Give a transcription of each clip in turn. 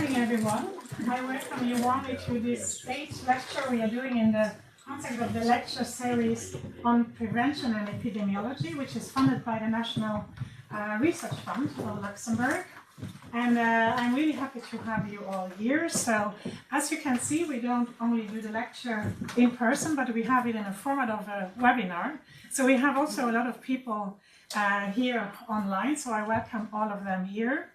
morning, everyone. I welcome you warmly to this 8th lecture we are doing in the context of the lecture series on prevention and epidemiology, which is funded by the National Research Fund of Luxembourg. And I'm really happy to have you all here. So, as you can see, we don't only do the lecture in person, but we have it in a format of a webinar. So we have also a lot of people here online, so I welcome all of them here.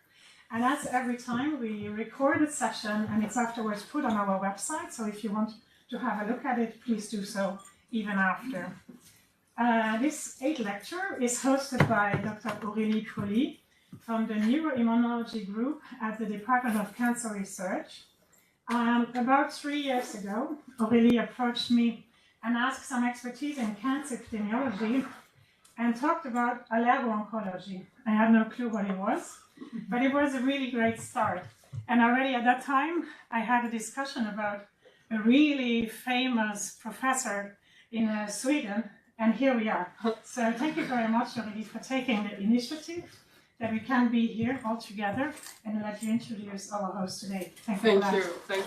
And as every time, we record a session and it's afterwards put on our website. So if you want to have a look at it, please do so even after. This 8th lecture is hosted by Dr. Aurélie Colli from the Neuroimmunology group at the Department of Cancer Research. About 3 years ago, Aurélie approached me and asked some expertise in cancer epidemiology and talked about allergo-oncology. I had no clue what it was. But it was a really great start. And already at that time, I had a discussion about a really famous professor in Sweden, and here we are. So thank you very much, Aurélie, for taking the initiative that we can be here all together, and let you introduce our host today. Thank you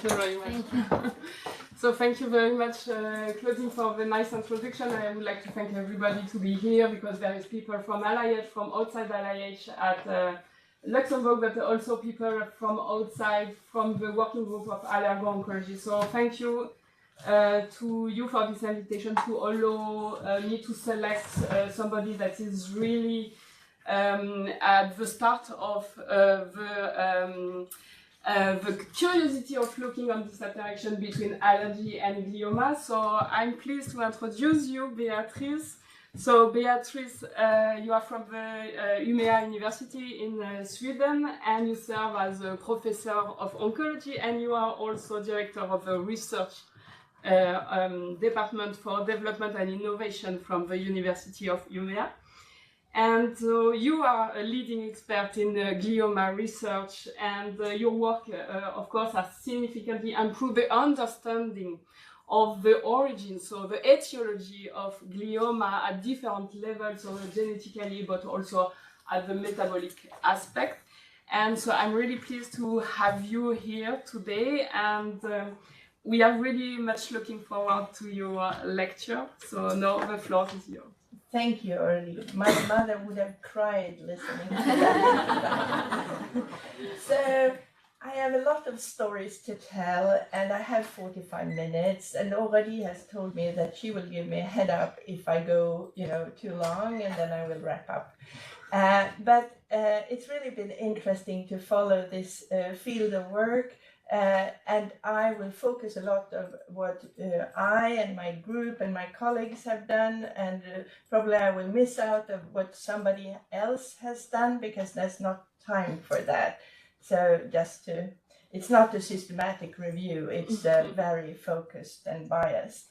very much. So thank you very much, Claudine, for the nice introduction. I would like to thank everybody to be here, because there is people from LIH, from outside LIH at Luxembourg, but also people from outside, from the working group of allergo-oncology. So thank you to you for this invitation to allow me to select somebody that is really at the start of the curiosity of looking on this interaction between allergy and glioma. So I'm pleased to introduce you, Beatrice. So Beatrice, you are from the Umeå University in Sweden, and you serve as a professor of oncology, and you are also director of the research department for development and innovation from the University of Umeå. And so you are a leading expert in glioma research, and your work, of course, has significantly improved the understanding of the origin, so the etiology of glioma at different levels, so genetically, but also at the metabolic aspect. And so I'm really pleased to have you here today, and we are really much looking forward to your lecture. So now the floor is yours. Thank you, Aurélie. My mother would have cried listening to that. So, I have a lot of stories to tell, and I have 45 minutes, and Aurélie has told me that she will give me a head up if I go, too long, and then I will wrap up. But it's really been interesting to follow this field of work, and I will focus a lot of what I and my group and my colleagues have done, and probably I will miss out of what somebody else has done, because there's not time for that. So it's not a systematic review, it's very focused and biased.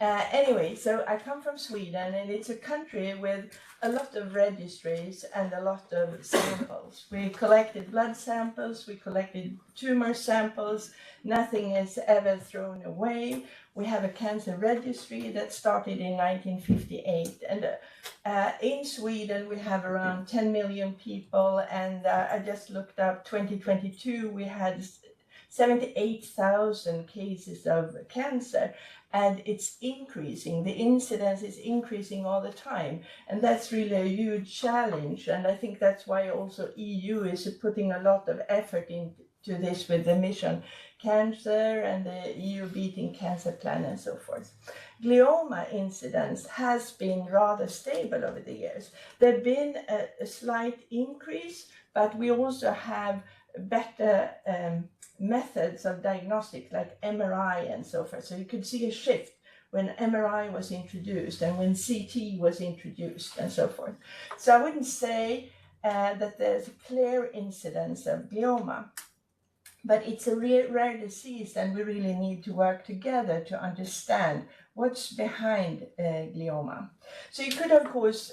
Anyway, so I come from Sweden, and it's a country with a lot of registries and a lot of samples. We collected blood samples, we collected tumor samples, nothing is ever thrown away. We have a cancer registry that started in 1958, and in Sweden we have around 10 million people, and I just looked up 2022, we had 78,000 cases of cancer, and it's increasing. The incidence is increasing all the time, and that's really a huge challenge, and I think that's why also EU is putting a lot of effort into this with the mission Cancer and the EU Beating Cancer Plan and so forth. Glioma incidence has been rather stable over the years. There have been a slight increase, but we also have better methods of diagnostics like MRI and so forth. So you could see a shift when MRI was introduced and when CT was introduced and so forth. So I wouldn't say that there's a clear incidence of glioma, but it's a rare disease, and we really need to work together to understand what's behind glioma. So you could, of course,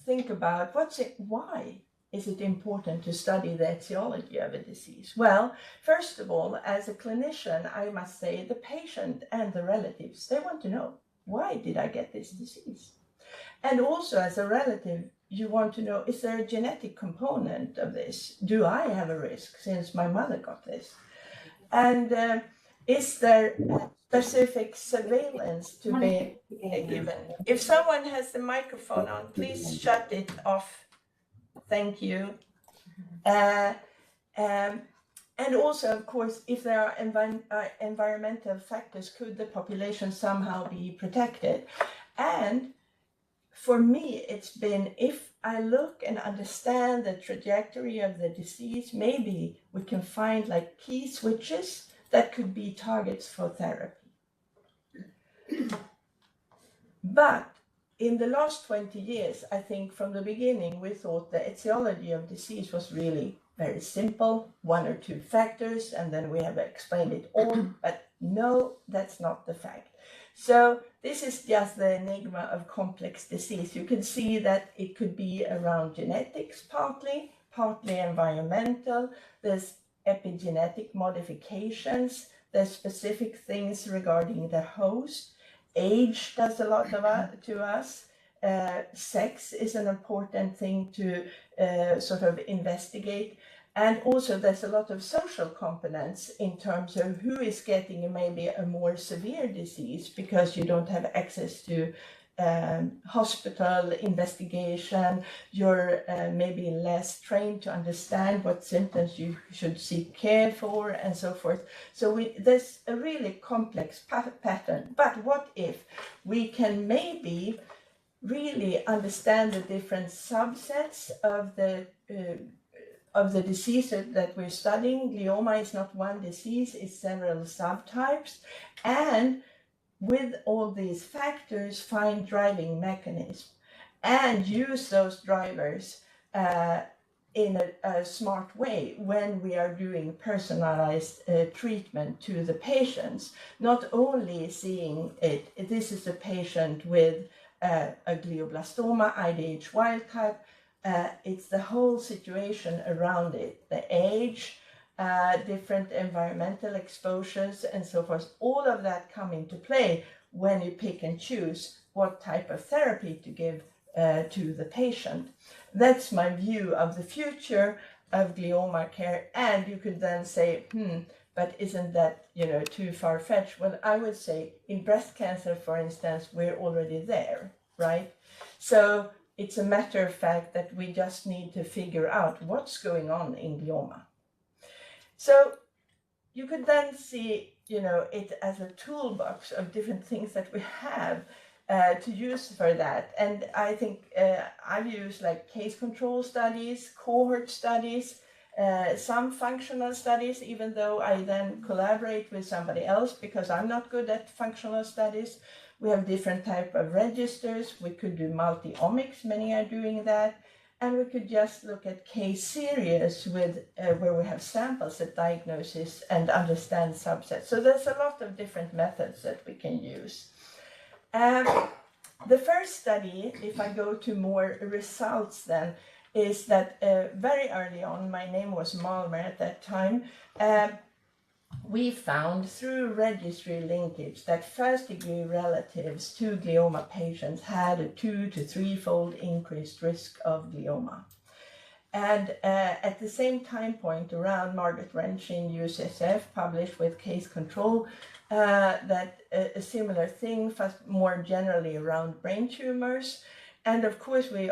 think about why is it important to study the etiology of a disease? Well, first of all, as a clinician, I must say the patient and the relatives, they want to know, why did I get this disease? And also as a relative, you want to know, is there a genetic component of this? Do I have a risk since my mother got this? And is there specific surveillance to be given? If someone has the microphone on, please shut it off. Thank you. And also, of course, if there are environmental factors, could the population somehow be protected? And for me, it's been, if I look and understand the trajectory of the disease, maybe we can find like key switches that could be targets for therapy. But in the last 20 years, I think from the beginning, we thought the etiology of disease was really very simple, one or two factors, and then we have explained it all, but no, that's not the fact. So this is just the enigma of complex disease. You can see that it could be around genetics partly environmental, there's epigenetic modifications, there's specific things regarding the host, age does a lot to us, sex is an important thing to sort of investigate. And also there's a lot of social components in terms of who is getting maybe a more severe disease because you don't have access to hospital investigation, you're maybe less trained to understand what symptoms you should seek care for and so forth. So there's a really complex pattern. But what if we can maybe really understand the different subsets of the disease that we're studying? Glioma is not one disease, it's several subtypes. And with all these factors, find driving mechanisms and use those drivers in a smart way when we are doing personalized treatment to the patients. Not only seeing it, this is a patient with a glioblastoma, IDH wild type, it's the whole situation around it, the age, different environmental exposures and so forth. All of that come into play when you pick and choose what type of therapy to give to the patient. That's my view of the future of glioma care. And you could then say, but isn't that, too far-fetched? Well, I would say in breast cancer, for instance, we're already there, right? So it's a matter of fact that we just need to figure out what's going on in glioma. So you could then see, it as a toolbox of different things that we have to use for that. And I think I've used like case control studies, cohort studies, some functional studies, even though I then collaborate with somebody else because I'm not good at functional studies. We have different type of registers. We could do multi-omics, many are doing that. And we could just look at case series with where we have samples at diagnosis and understand subsets. So there's a lot of different methods that we can use. The first study, if I go to more results then, is that very early on, my name was Malmer at that time, we found through registry linkage that first-degree relatives to glioma patients had a 2 to 3-fold increased risk of glioma. And at the same time point around, Margaret Wrench in UCSF published with case control that a similar thing, more generally around brain tumors. And of course, we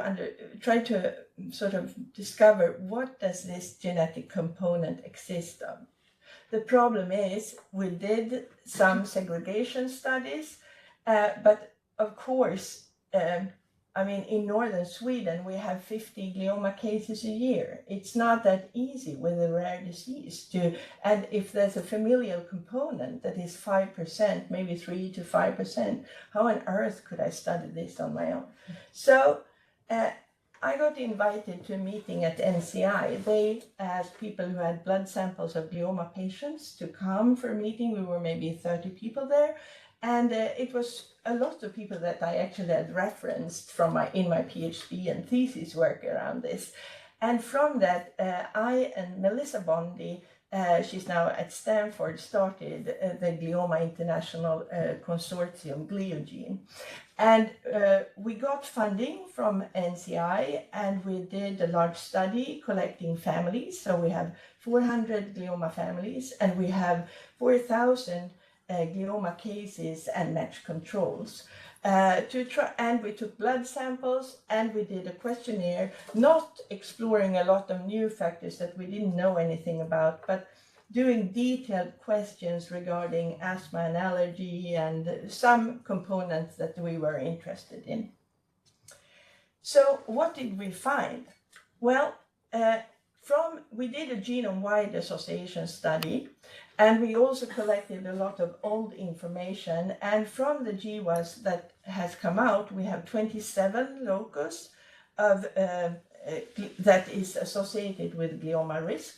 tried to sort of discover what does this genetic component exist of. The problem is we did some segregation studies, but of course, in northern Sweden, we have 50 glioma cases a year. It's not that easy with a rare disease and if there's a familial component that is 5%, maybe 3 to 5%, how on earth could I study this on my own? So I got invited to a meeting at NCI. They asked people who had blood samples of glioma patients to come for a meeting. We were maybe 30 people there. And it was a lot of people that I actually had referenced in my PhD and thesis work around this. And from that, I and Melissa Bondi, she's now at Stanford, started the Glioma International Consortium, GlioGene. And we got funding from NCI, and we did a large study collecting families. So we have 400 glioma families, and we have 4,000 glioma cases and match controls. And we took blood samples, and we did a questionnaire, not exploring a lot of new factors that we didn't know anything about, but doing detailed questions regarding asthma and allergy and some components that we were interested in. So what did we find? Well, we did a genome-wide association study, and we also collected a lot of old information. And from the GWAS that has come out, we have 27 locus of, that is associated with glioma risk.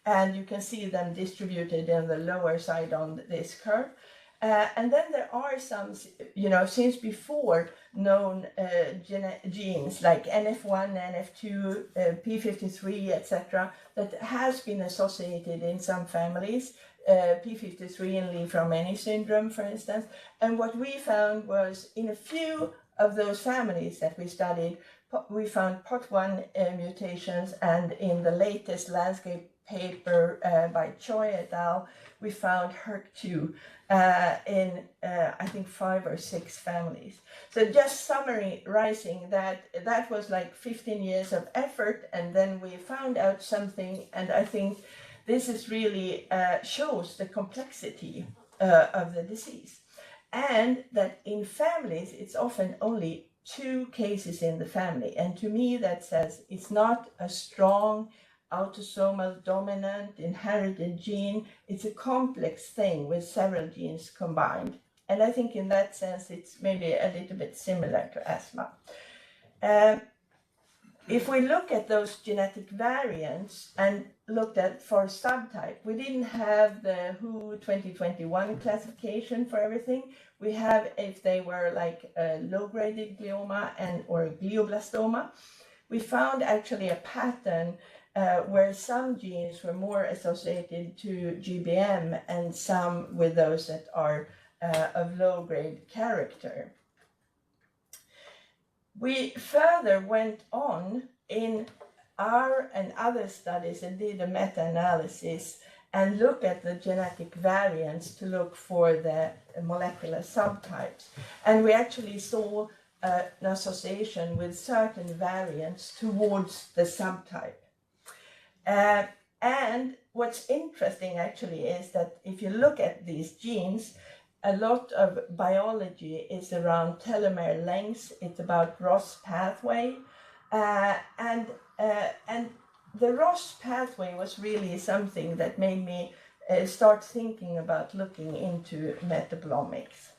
And you can see them distributed in the lower side on this curve. And then there are some, since before known genes like NF1, NF2, P53, etc., that has been associated in some families, P53 in Lee-Fraumeni syndrome, for instance. And what we found was in a few of those families that we studied, we found POT1 mutations, and in the latest landscape paper by Choi et al., we found HERC2 in, I think, 5 or 6 families. So just summarizing that was like 15 years of effort, and then we found out something, and I think this is really shows the complexity of the disease. And that in families, it's often only 2 cases in the family. And to me, that says it's not a strong autosomal dominant inherited gene. It's a complex thing with several genes combined. And I think in that sense, it's maybe a little bit similar to asthma. If we look at those genetic variants and looked at for subtype, we didn't have the WHO 2021 classification for everything. We have if they were like low-graded glioma or glioblastoma. We found actually a pattern where some genes were more associated to GBM and some with those that are of low-grade character. We further went on in our and other studies and did a meta-analysis and looked at the genetic variants to look for the molecular subtypes. And we actually saw an association with certain variants towards the subtype. And what's interesting actually is that if you look at these genes, a lot of biology is around telomere lengths. It's about ROS pathway, and the ROS pathway was really something that made me start thinking about looking into metabolomics.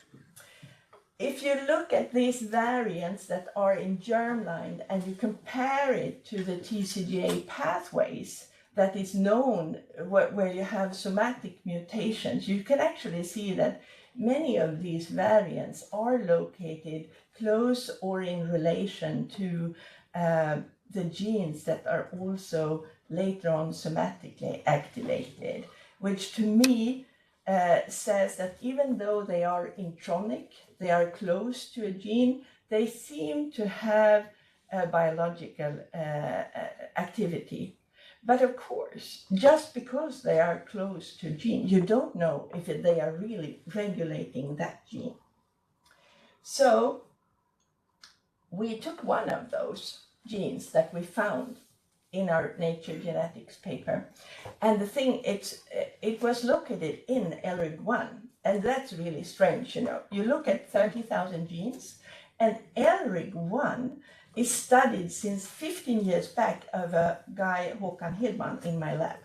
If you look at these variants that are in germline and you compare it to the TCGA pathways that is known where you have somatic mutations, you can actually see that many of these variants are located close or in relation to the genes that are also later on somatically activated, which to me says that even though they are intronic, they are close to a gene, they seem to have a biological activity. But of course, just because they are close to a gene, you don't know if they are really regulating that gene. So we took one of those genes that we found in our Nature Genetics paper, and the thing, it was located in LRIG1, and that's really strange, You look at 30,000 genes, and LRIG1 is studied since 15 years back of a guy, Håkan Hedman, in my lab,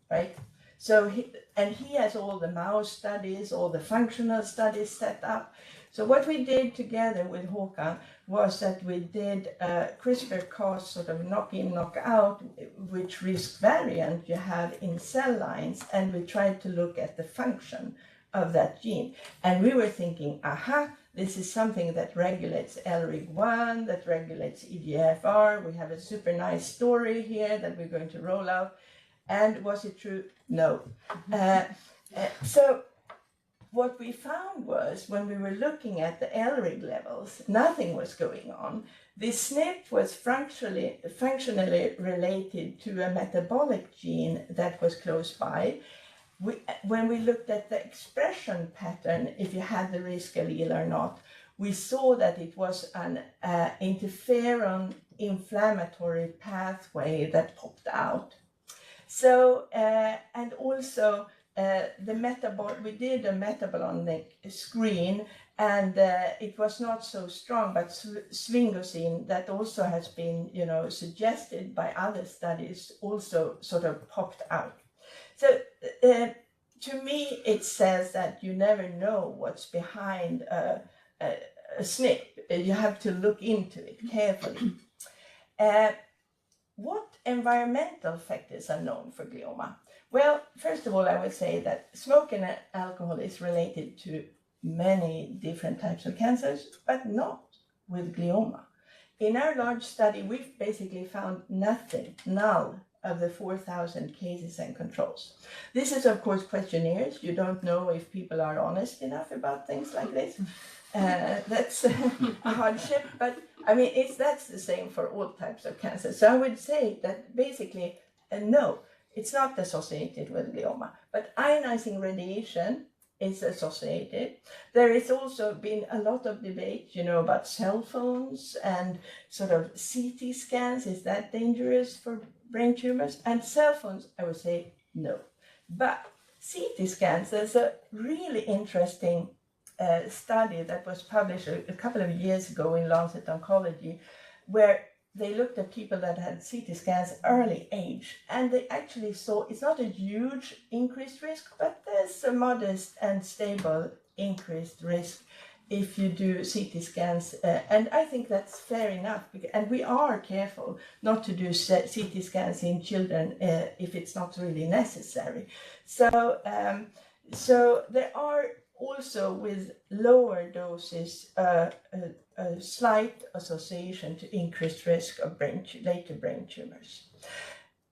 right? So, he has all the mouse studies, all the functional studies set up. So what we did together with Håkan was that we did CRISPR-Cas sort of knock-in, knock-out, which risk variant you have in cell lines, and we tried to look at the function of that gene. And we were thinking, aha, this is something that regulates LRIG1, that regulates EGFR. We have a super nice story here that we're going to roll out. And was it true? No. So what we found was, when we were looking at the LRIG levels, nothing was going on. The SNP was functionally related to a metabolic gene that was close by. When we looked at the expression pattern, if you had the risk allele or not, we saw that it was an interferon inflammatory pathway that popped out. So, and also we did a metabolomic screen, and it was not so strong, but sphingosine, that also has been, suggested by other studies, also sort of popped out. So to me, it says that you never know what's behind a SNP. You have to look into it carefully. What environmental factors are known for glioma? Well, first of all, I would say that smoking and alcohol is related to many different types of cancers, but not with glioma. In our large study, we've basically found null of the 4,000 cases and controls. This is, of course, questionnaires. You don't know if people are honest enough about things like this. That's a hardship, but I mean, that's the same for all types of cancer. So I would say that basically, no, it's not associated with glioma, but ionizing radiation is associated. There has also been a lot of debate, about cell phones and sort of CT scans. Is that dangerous for brain tumors? And cell phones, I would say no. But CT scans, there's a really interesting study that was published a couple of years ago in Lancet Oncology, where they looked at people that had CT scans early age, and they actually saw it's not a huge increased risk, but there's a modest and stable increased risk if you do CT scans. And I think that's fair enough. And we are careful not to do CT scans in children if it's not really necessary. So there are also, with lower doses, a slight association to increased risk of later brain tumors.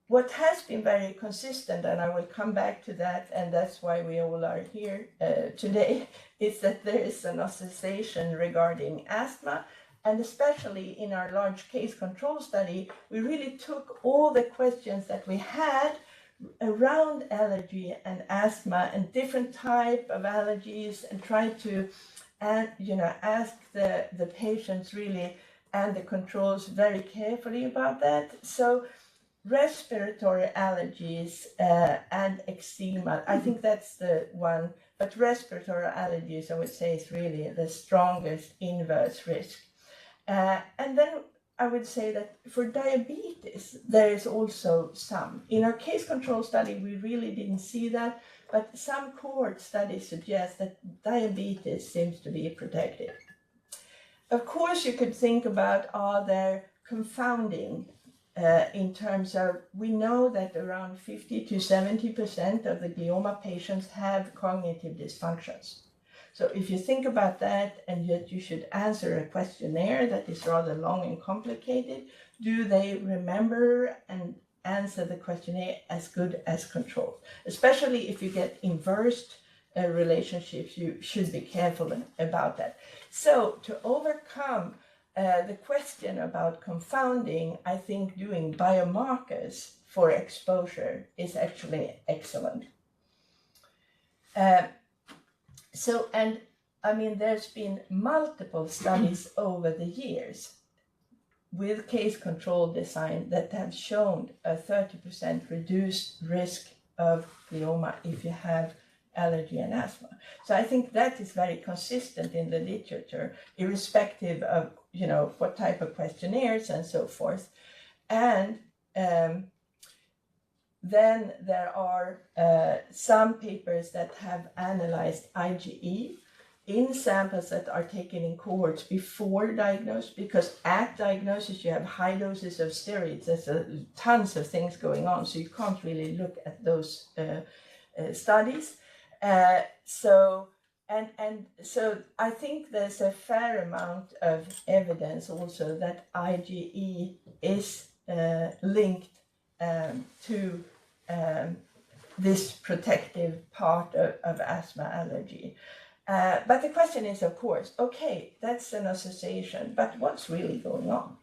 What has been very consistent, and I will come back to that, and that's why we all are here today, is that there is an association regarding asthma. And especially in our large case control study, we really took all the questions that we had around allergy and asthma and different type of allergies, and try to ask the patients really and the controls very carefully about that. So respiratory allergies and eczema, I think that's the one, but respiratory allergies, I would say, is really the strongest inverse risk. And then I would say that for diabetes, there is also some. In our case control study, we really didn't see that, but some cohort studies suggest that diabetes seems to be protected. Of course, you could think about, are there confounding in terms of, we know that around 50 to 70% of the glioma patients have cognitive dysfunctions. So if you think about that, and yet you should answer a questionnaire that is rather long and complicated, do they remember and answer the questionnaire as good as control? Especially if you get inversed relationships, you should be careful about that. So to overcome the question about confounding, I think doing biomarkers for exposure is actually excellent. And I mean, there's been multiple studies over the years with case control design that have shown a 30% reduced risk of glioma if you have allergy and asthma. So I think that is very consistent in the literature, irrespective of, what type of questionnaires and so forth. And then there are some papers that have analyzed IgE in samples that are taken in cohorts before diagnosis, because at diagnosis you have high doses of steroids. There's tons of things going on, so you can't really look at those studies. So I think there's a fair amount of evidence also that IgE is linked to this protective part of asthma allergy. But the question is, of course, okay, that's an association, but what's really going on?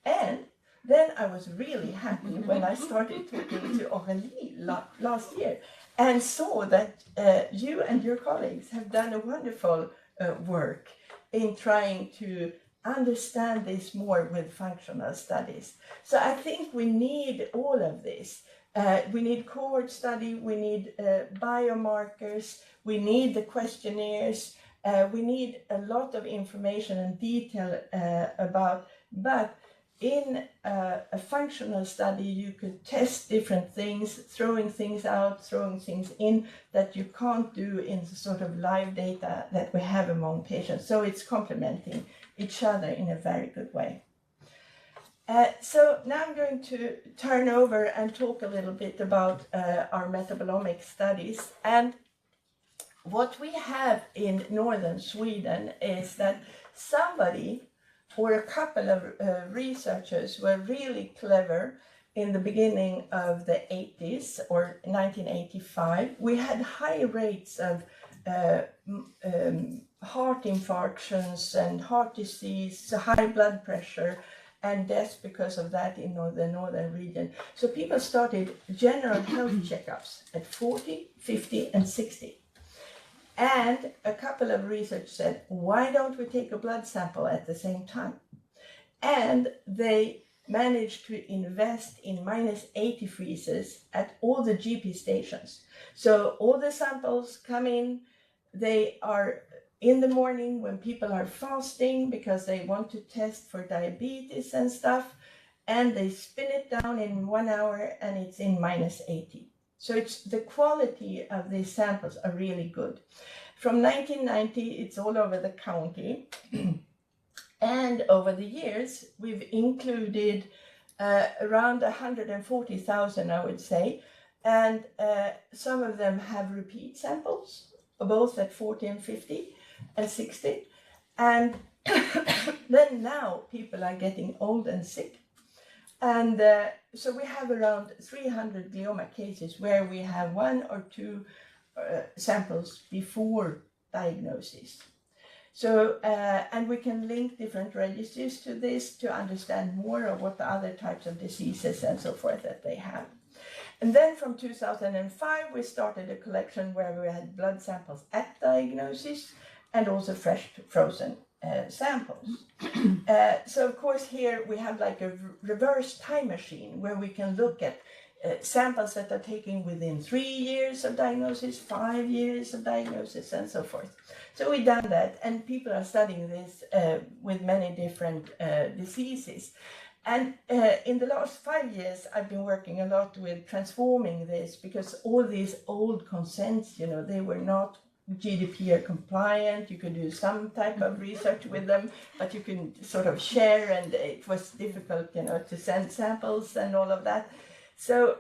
And then I was really happy when I started talking to Aurélie last year and saw that you and your colleagues have done a wonderful work in trying to understand this more with functional studies. So I think we need all of this. We need cohort study, we need biomarkers, we need the questionnaires, we need a lot of information and detail about, but in a functional study, you could test different things, throwing things out, throwing things in that you can't do in the sort of live data that we have among patients. So it's complementing each other in a very good way. So now I'm going to turn over and talk a little bit about our metabolomic studies. And what we have in northern Sweden is that somebody or a couple of researchers were really clever in the beginning of the 80s or 1985. We had high rates of heart infarctions and heart disease, high blood pressure, and deaths because of that in the northern region. So people started general health checkups at 40, 50, and 60. And a couple of research said, why don't we take a blood sample at the same time? And they managed to invest in -80 freezers at all the GP stations. So all the samples come in, they are in the morning when people are fasting because they want to test for diabetes and stuff, and they spin it down in 1 hour and it's in -80. So it's the quality of these samples are really good. From 1990, it's all over the county. And over the years, we've included around 140,000, I would say. And some of them have repeat samples, both at 40 and 50 and 60. And then now people are getting old and sick. And so we have around 300 glioma cases where we have 1 or 2 samples before diagnosis. So, and we can link different registries to this to understand more of what the other types of diseases and so forth that they have. And then from 2005, we started a collection where we had blood samples at diagnosis and also fresh frozen samples. So of course here we have like a reverse time machine where we can look at samples that are taken within 3 years of diagnosis, 5 years of diagnosis, and so forth. So we've done that, and people are studying this with many different diseases. And in the last 5 years, I've been working a lot with transforming this because all these old consents, you know, they were not GDPR compliant. You could do some type of research with them, but you can sort of share, and it was difficult, you know, to send samples and all of that. So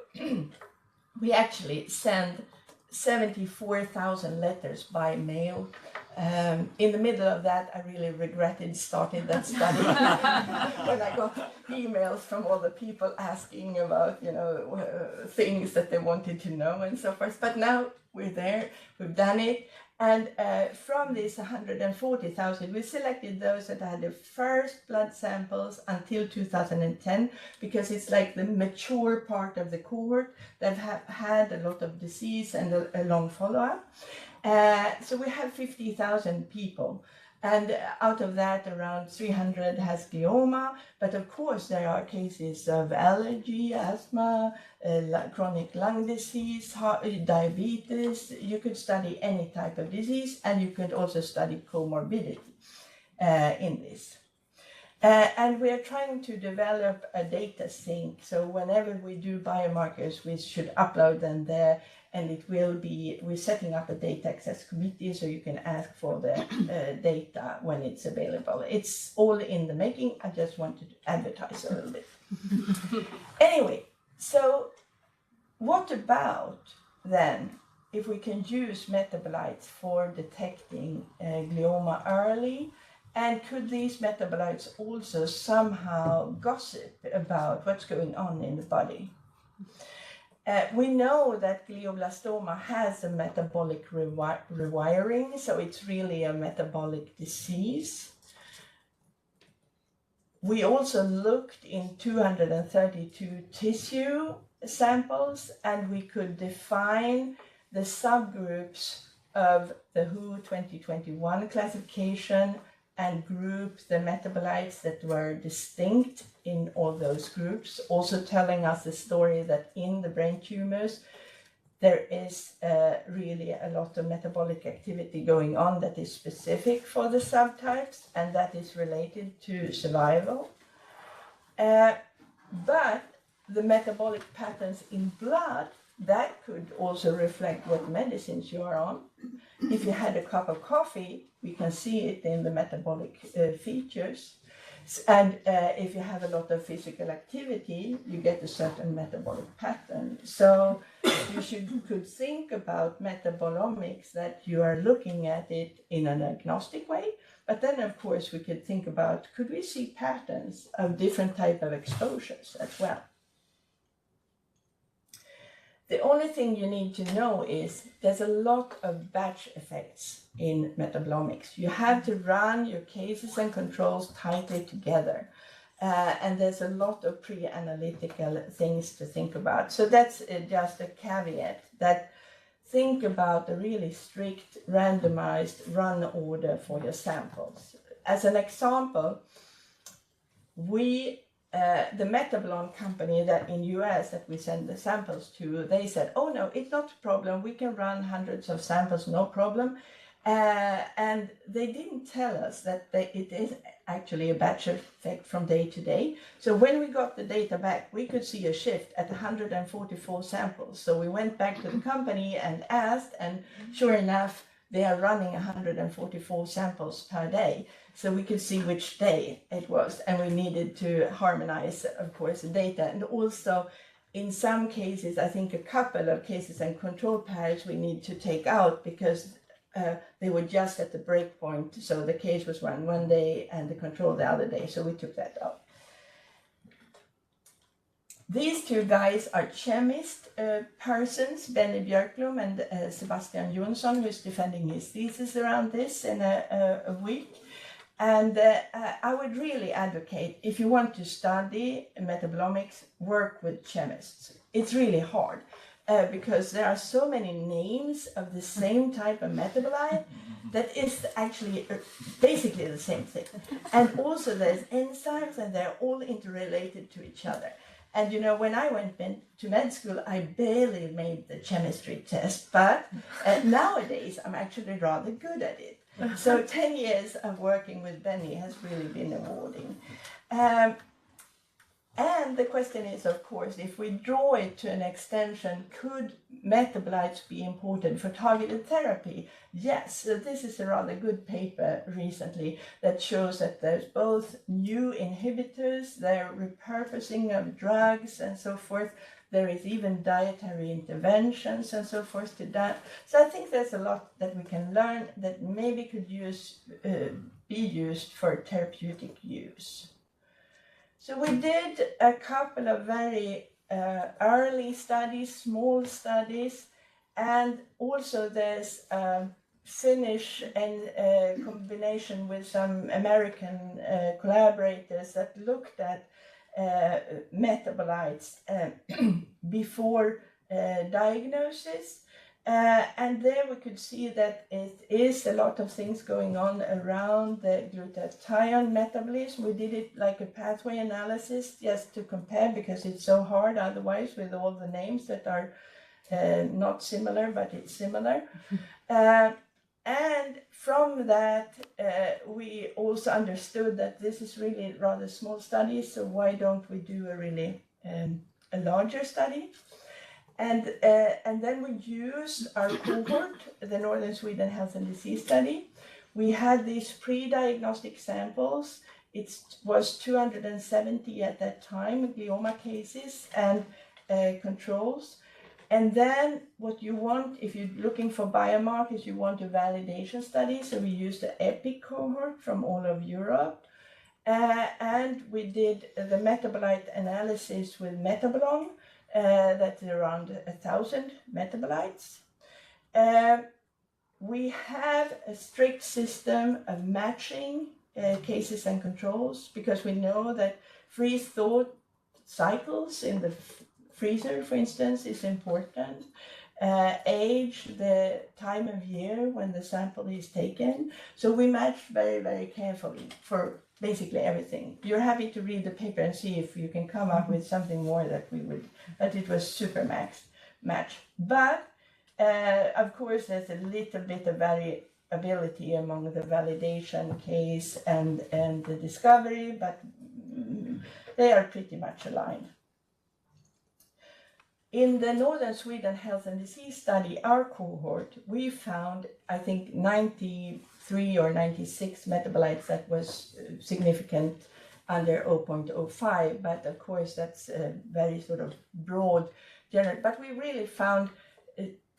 we actually send 74,000 letters by mail. In the middle of that, I really regretted starting that study when I got emails from all the people asking about, you know, things that they wanted to know and so forth. But now we're there, we've done it. And from these 140,000, we selected those that had the first blood samples until 2010, because it's like the mature part of the cohort that have had a lot of disease and a long follow-up. So we have 50,000 people. And out of that, around 300 has glioma. But of course, there are cases of allergy, asthma, chronic lung disease, diabetes. You could study any type of disease, and you could also study comorbidity in this. And we are trying to develop a data sync. So whenever we do biomarkers, we should upload them there. And it will be, we're setting up a data access committee so you can ask for the data when it's available. It's all in the making. I just wanted to advertise a little bit. Anyway, so what about then if we can use metabolites for detecting glioma early, and could these metabolites also somehow gossip about what's going on in the body? We know that glioblastoma has a metabolic rewiring, so it's really a metabolic disease. We also looked in 232 tissue samples, and we could define the subgroups of the WHO 2021 classification and group the metabolites that were distinct in all those groups, also telling us the story that in the brain tumors there is really a lot of metabolic activity going on that is specific for the subtypes and that is related to survival. But the metabolic patterns in blood, that could also reflect what medicines you are on. If you had a cup of coffee, we can see it in the metabolic features. And if you have a lot of physical activity, you get a certain metabolic pattern. So you could think about metabolomics that you are looking at it in an agnostic way. But then, of course, we could think about, could we see patterns of different type of exposures as well? The only thing you need to know is there's a lot of batch effects in metabolomics. You have to run your cases and controls tightly together. And there's a lot of pre-analytical things to think about. So that's just a caveat that think about a really strict randomized run order for your samples. As an example, the Metabolon company that in US that we send the samples to, they said, oh no, it's not a problem. We can run hundreds of samples, no problem. And they didn't tell us that it is actually a batch effect from day to day. So when we got the data back, we could see a shift at 144 samples. So we went back to the company and asked, and sure enough, they are running 144 samples per day. So we could see which day it was, and we needed to harmonize, of course, the data. And also, in some cases, I think a couple of cases and control pairs we need to take out because they were just at the break point. So the case was run one day and the control the other day. So we took that out. These two guys are chemist persons, Benny Björklund and Sebastian Jonsson, who is defending his thesis around this in a week. And I would really advocate, if you want to study metabolomics, work with chemists. It's really hard because there are so many names of the same type of metabolite that is actually basically the same thing. And also there's enzymes and they're all interrelated to each other. And you know, when I went to med school, I barely made the chemistry test, but nowadays I'm actually rather good at it. So 10 years of working with Benny has really been rewarding. And the question is, of course, if we draw it to an extension, could metabolites be important for targeted therapy? Yes, so this is a rather good paper recently that shows that there's both new inhibitors, there repurposing of drugs and so forth. There is even dietary interventions and so forth to that. So I think there's a lot that we can learn that maybe could be used for therapeutic use. So we did a couple of very early studies, small studies, and also there's Finnish and combination with some American collaborators that looked at metabolites before diagnosis. And there we could see that it is a lot of things going on around the glutathione metabolism. We did it like a pathway analysis just to compare because it's so hard otherwise with all the names that are not similar, but it's similar. And from that, we also understood that this is really rather small studies, so why don't we do a really a larger study? And then we used our cohort, the Northern Sweden Health and Disease Study. We had these pre-diagnostic samples. It was 270 at that time, glioma cases and controls. And then what you want, if you're looking for biomarkers, you want a validation study. So we used the EPIC cohort from all of Europe. And we did the metabolite analysis with metabolome. That's around 1,000 metabolites. We have a strict system of matching cases and controls, because we know that freeze-thaw cycles in the freezer, for instance, is important. Age, the time of year when the sample is taken. So we matched very, very carefully for basically everything. You're happy to read the paper and see if you can come up with something more that we would, but it was super match. But of course, there's a little bit of variability among the validation case and the discovery, but they are pretty much aligned. In the Northern Sweden Health and Disease Study, our cohort, we found, I think, 93 or 96 metabolites that was significant under 0.05, but of course that's a very sort of broad general, but we really found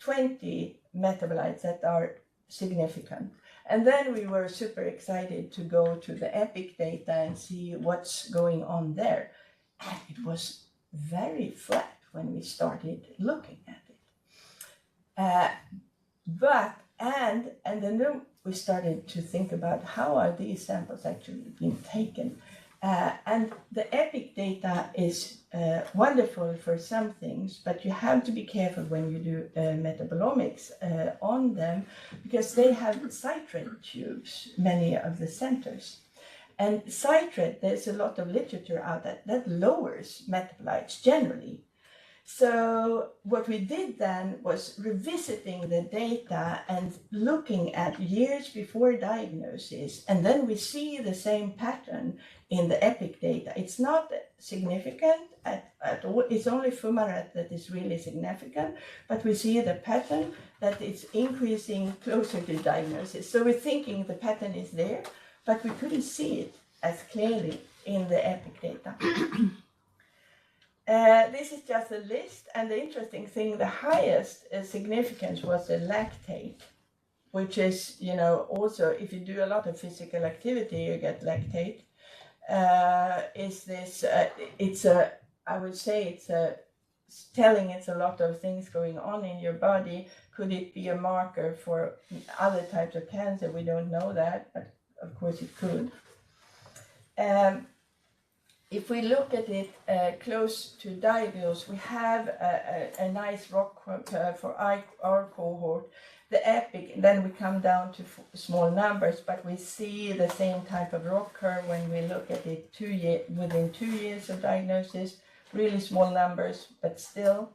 20 metabolites that are significant. And then we were super excited to go to the EPIC data and see what's going on there. And it was very flat when we started looking at it. And then we started to think about how are these samples actually being taken. And the EPIC data is wonderful for some things, but you have to be careful when you do metabolomics on them, because they have citrate tubes, many of the centers. And citrate, there's a lot of literature out that lowers metabolites generally. So what we did then was revisiting the data and looking at years before diagnosis, and then we see the same pattern in the EPIC data. It's not significant at all. It's only fumarate that is really significant, but we see the pattern that it's increasing closer to diagnosis. So we're thinking the pattern is there, but we couldn't see it as clearly in the EPIC data. This is just a list, and the interesting thing, the highest significance was the lactate, which is, you know, also if you do a lot of physical activity, you get lactate. I would say it's telling it's a lot of things going on in your body. Could it be a marker for other types of cancer? We don't know that, but of course it could. If we look at it close to diagnosis, we have a nice rock curve for our cohort, the EPIC, and then we come down to small numbers, but we see the same type of rock curve when we look at it within 2 years of diagnosis, really small numbers, but still.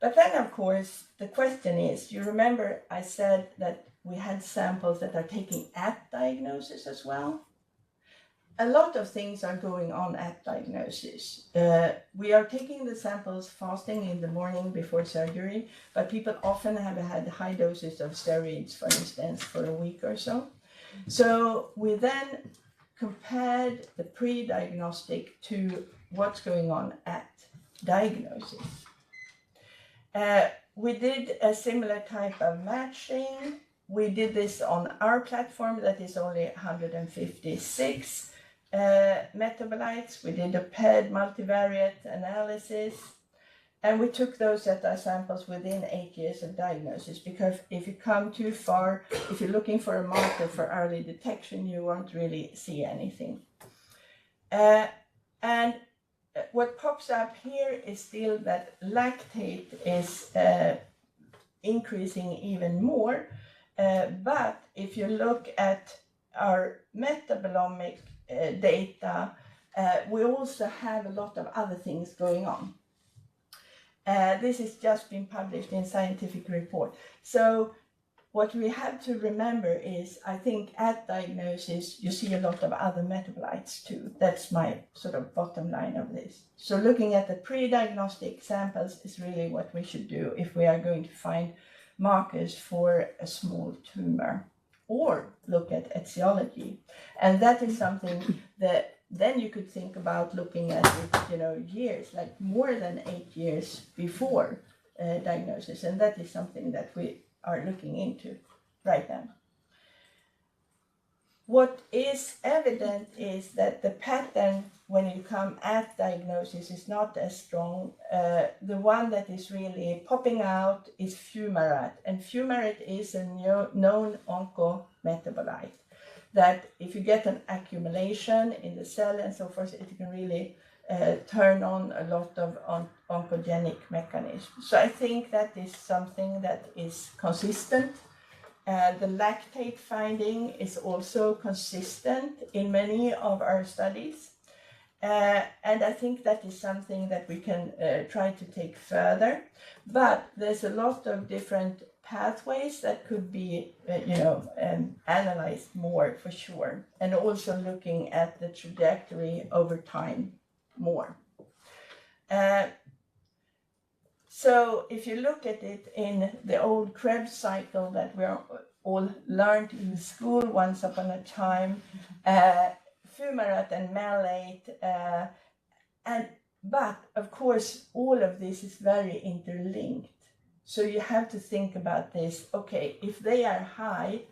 But then, of course, the question is, you remember I said that we had samples that are taken at diagnosis as well? A lot of things are going on at diagnosis. We are taking the samples fasting in the morning before surgery, but people often have had high doses of steroids, for instance, for a week or so. So we then compared the pre-diagnostic to what's going on at diagnosis. We did a similar type of matching. We did this on our platform that is only 156 metabolites. We did a paired multivariate analysis, and we took those at our samples within 8 years of diagnosis, because if you come too far, if you're looking for a marker for early detection, you won't really see anything. And what pops up here is still that lactate is increasing even more, but if you look at our metabolomic data, we also have a lot of other things going on. This has just been published in Scientific Report. So what we have to remember is, I think at diagnosis, you see a lot of other metabolites too. That's my sort of bottom line of this. So looking at the pre-diagnostic samples is really what we should do if we are going to find markers for a small tumor, or look at etiology. And that is something that then you could think about looking at it, you know, years, like more than 8 years before diagnosis, and that is something that we are looking into right now. What is evident is that the pattern when you come at diagnosis is not as strong. The one that is really popping out is fumarate, and fumarate is a known oncometabolite that if you get an accumulation in the cell and so forth, it can really turn on a lot of oncogenic mechanisms. So I think that is something that is consistent. The lactate finding is also consistent in many of our studies. And I think that is something that we can try to take further. But there's a lot of different pathways that could be, analyzed more for sure. And also looking at the trajectory over time more. So if you look at it in the old Krebs cycle that we all learned in school once upon a time, fumarate and malate, but of course all of this is very interlinked. So you have to think about this, okay, if they are high,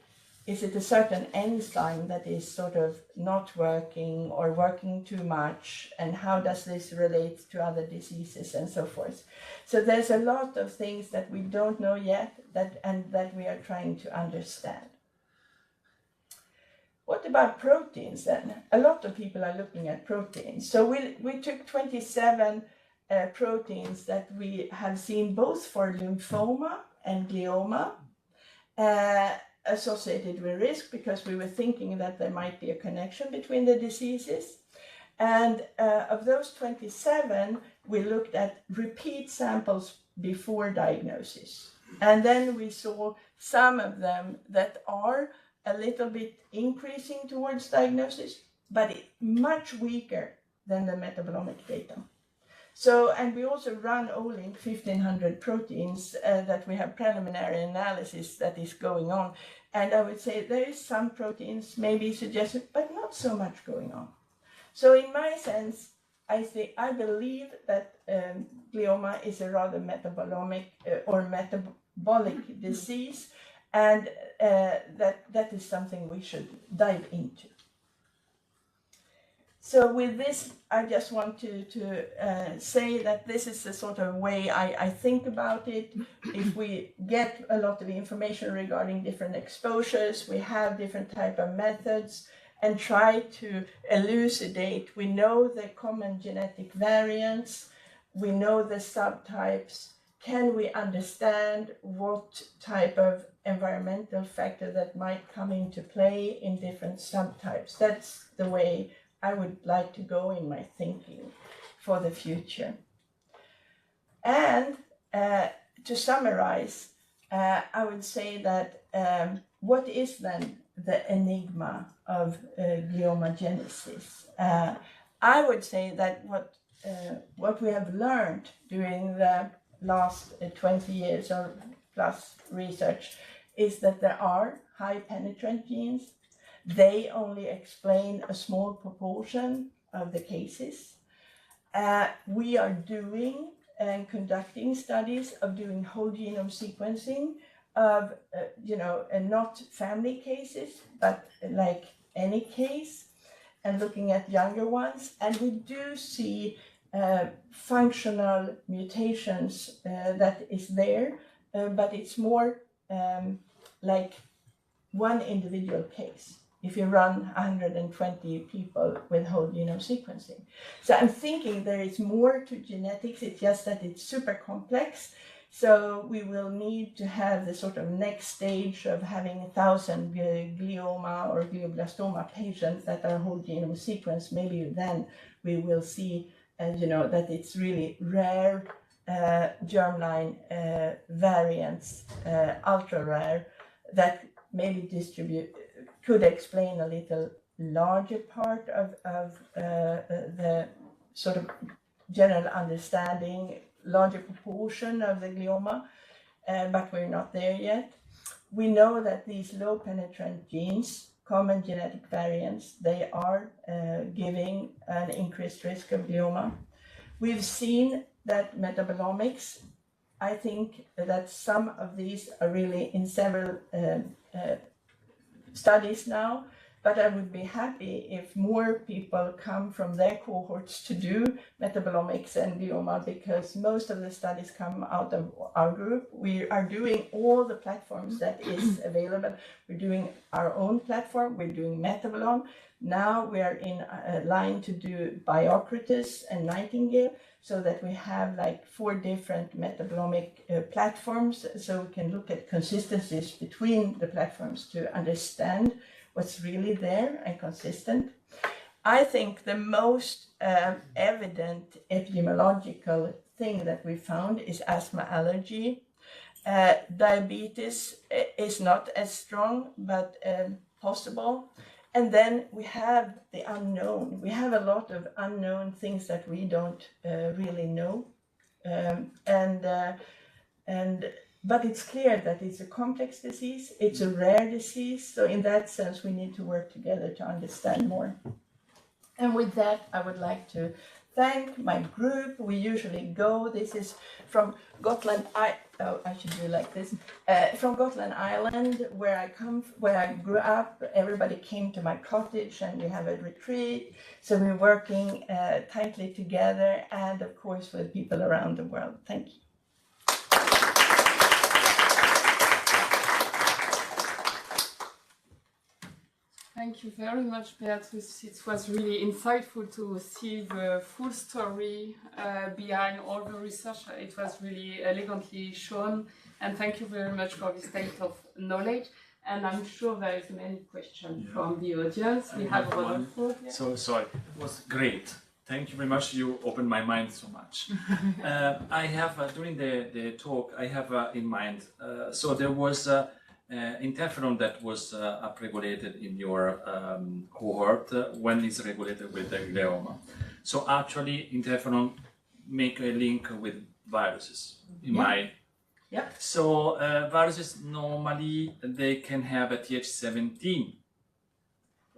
is it a certain enzyme that is sort of not working or working too much? And how does this relate to other diseases and so forth? So there's a lot of things that we don't know yet that we are trying to understand. What about proteins then? A lot of people are looking at proteins. So we took 27 proteins that we have seen both for lymphoma and glioma, associated with risk, because we were thinking that there might be a connection between the diseases. And of those 27, we looked at repeat samples before diagnosis. And then we saw some of them that are a little bit increasing towards diagnosis, but much weaker than the metabolomic data. So, and we also run Olink 1500 proteins that we have preliminary analysis that is going on. And I would say there is some proteins maybe suggested, but not so much going on. So in my sense, I believe that glioma is a rather metabolomic or metabolic disease, and that is something we should dive into. So with this, I just want to say that this is the sort of way I think about it. If we get a lot of information regarding different exposures, we have different type of methods and try to elucidate. We know the common genetic variants, we know the subtypes. Can we understand what type of environmental factor that might come into play in different subtypes? That's the way I would like to go in my thinking for the future. And to summarize, I would say that what is then the enigma of gliomagenesis? I would say that what we have learned during the last 20 years or plus research is that there are high penetrant genes. They only explain a small proportion of the cases. We are doing and conducting studies of doing whole genome sequencing of, not family cases, but like any case, and looking at younger ones. And we do see functional mutations that is there, but it's more like one individual case if you run 120 people with whole genome sequencing. So I'm thinking there is more to genetics, it's just that it's super complex. So we will need to have the sort of next stage of having 1,000 glioma or glioblastoma patients that are whole genome sequenced. Maybe then we will see, that it's really rare germline variants, ultra rare, that maybe could explain a little larger part of the sort of general understanding, larger proportion of the glioma, but we're not there yet. We know that these low penetrant genes, common genetic variants, they are giving an increased risk of glioma. We've seen that metabolomics I think that some of these are really in several studies now, but I would be happy if more people come from their cohorts to do metabolomics and glioma, because most of the studies come out of our group. We are doing all the platforms that is available. We're doing our own platform, we're doing Metabolome. Now we are in a line to do Biocritus and Nightingale, so that we have like 4 different metabolomic platforms, so we can look at consistencies between the platforms to understand what's really there and consistent. I think the most evident epidemiological thing that we found is asthma allergy. Diabetes is not as strong, but possible. And then we have the unknown. We have a lot of unknown things that we don't really know. But it's clear that it's a complex disease, it's a rare disease, so in that sense we need to work together to understand more. And with that, I would like to thank my group. We usually go, this is from Gotland, I should do like this, from Gotland Island, where I grew up. Everybody came to my cottage and we have a retreat, so we're working tightly together, and of course with people around the world. Thank you. Thank you very much, Beatrice. It was really insightful to see the full story behind all the research. It was really elegantly shown, and thank you very much for this state of knowledge. And I'm sure there is many questions from the audience. We have Rodolfo. Yeah. So sorry, it was great. Thank you very much. You opened my mind so much. I have, during the talk, I have in mind, so there was interferon that was upregulated in your cohort when it's regulated with the glioma. So actually, interferon make a link with viruses. In my So viruses normally they can have a Th17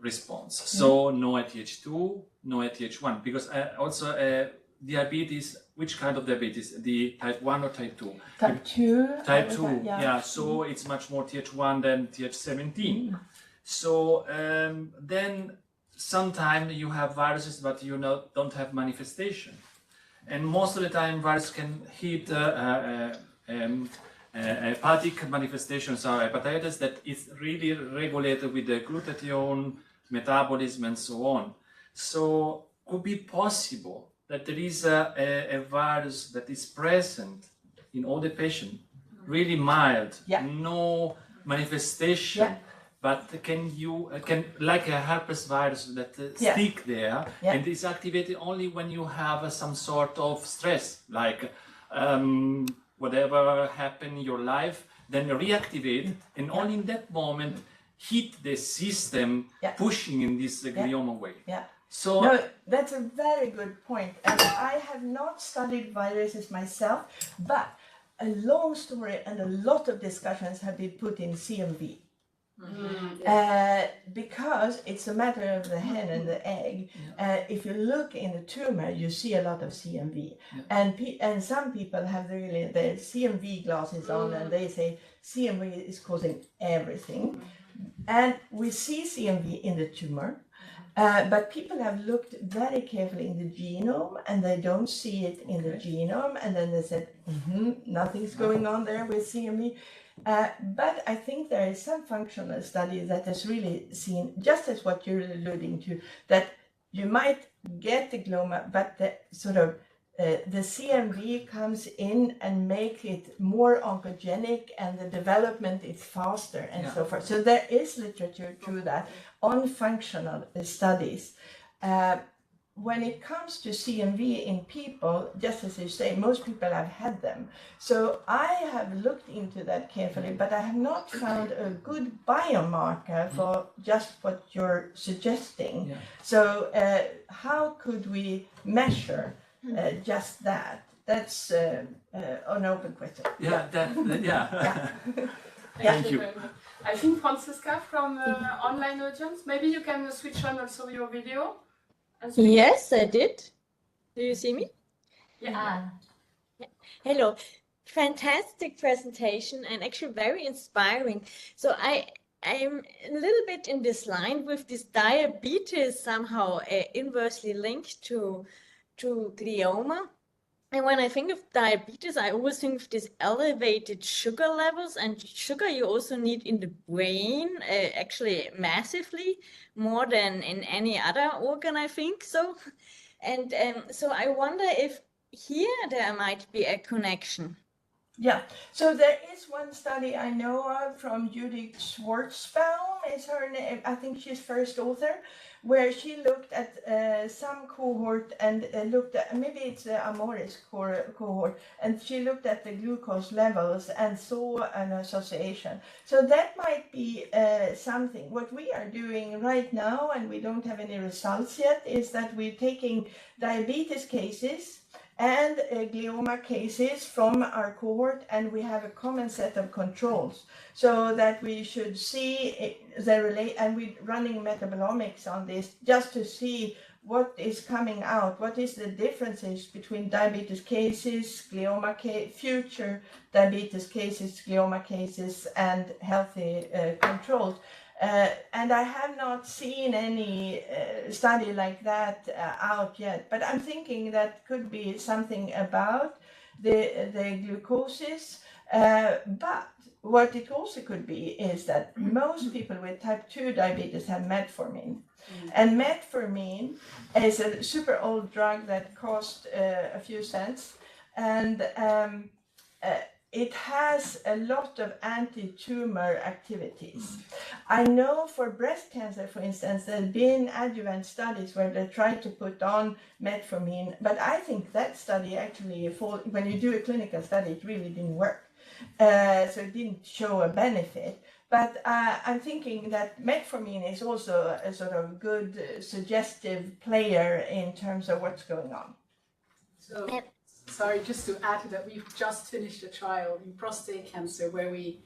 response. So no Th2, no Th1, because also diabetes. Which kind of diabetes? The type 1 or type 2? Type 2. Type 2, yeah. So it's much more Th1 than Th17. So then sometimes you have viruses, but you don't have manifestation. And most of the time, virus can hit hepatic manifestations are hepatitis that is really regulated with the glutathione metabolism and so on. So could be possible that there is a virus that is present in all the patients, really mild, no manifestation, but can like a herpes virus that stick there and is activated only when you have some sort of stress, like whatever happened in your life, then reactivate, and only in that moment hit the system pushing in this glioma way. So no, that's a very good point. And I have not studied viruses myself, but a long story and a lot of discussions have been put in CMV. Because it's a matter of the hen and the egg. If you look in the tumor, you see a lot of CMV. And some people have really the CMV glasses on, and they say CMV is causing everything. And we see CMV in the tumor. But people have looked very carefully in the genome, and they don't see it in the genome, and then they said, nothing's going on there with CMV. But I think there is some functional study that has really seen, just as what you're alluding to, that you might get the glioma, but the sort of the CMV comes in and make it more oncogenic, and the development is faster and so forth. So there is literature through that on functional studies. When it comes to CMV in people, just as you say, most people have had them. So I have looked into that carefully, but I have not found a good biomarker for just what you're suggesting. So how could we measure just that? That's an open question. Thank you. I think Francesca from online audience, maybe you can switch on also your video. Yes, I did. Do you see me? Yeah. Hello. fantastic presentation and actually very inspiring. So I'm a little bit in this line with this diabetes somehow inversely linked to glioma. And when I think of diabetes, I always think of these elevated sugar levels, and sugar you also need in the brain, actually massively, more than in any other organ, I think so. And so I wonder if here there might be a connection. Yeah, so there is one study I know of from Judith Schwartzbaum, is her name, I think she's first author, where she looked at some cohort and looked at, maybe it's the Amoris cohort, and she looked at the glucose levels and saw an association. So that might be something. What we are doing right now, and we don't have any results yet, is that we're taking diabetes cases and glioma cases from our cohort, and we have a common set of controls so that we should see and we're running metabolomics on this just to see what is coming out, what is the differences between diabetes cases, future diabetes cases, glioma cases, and healthy controls. And I have not seen any study like that out yet, but I'm thinking that could be something about the glucoses. But what it also could be is that most people with type 2 diabetes have metformin. And metformin is a super old drug that cost a few cents. And it has a lot of anti-tumor activities. I know for breast cancer, for instance, there have been adjuvant studies where they tried to put on metformin, but I think that study actually, when you do a clinical study, it really didn't work. So it didn't show a benefit. But I'm thinking that metformin is also a sort of good suggestive player in terms of what's going on. So, sorry, just to add to that, we've just finished a trial in prostate cancer where we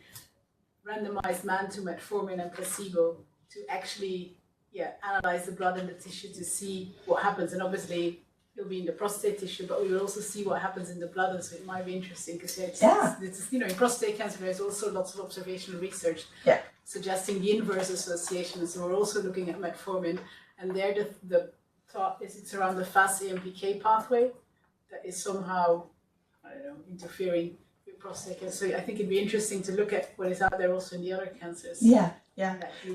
randomized man to metformin and placebo to actually analyze the blood and the tissue to see what happens. And obviously it'll be in the prostate tissue, but we will also see what happens in the blood, and so it might be interesting because it's in prostate cancer there's also lots of observational research suggesting the inverse association. So we're also looking at metformin, and there the thought is it's around the fast AMPK pathway that is somehow, I don't know, interfering with prostate cancer. So I think it'd be interesting to look at what is out there also in the other cancers. Yeah.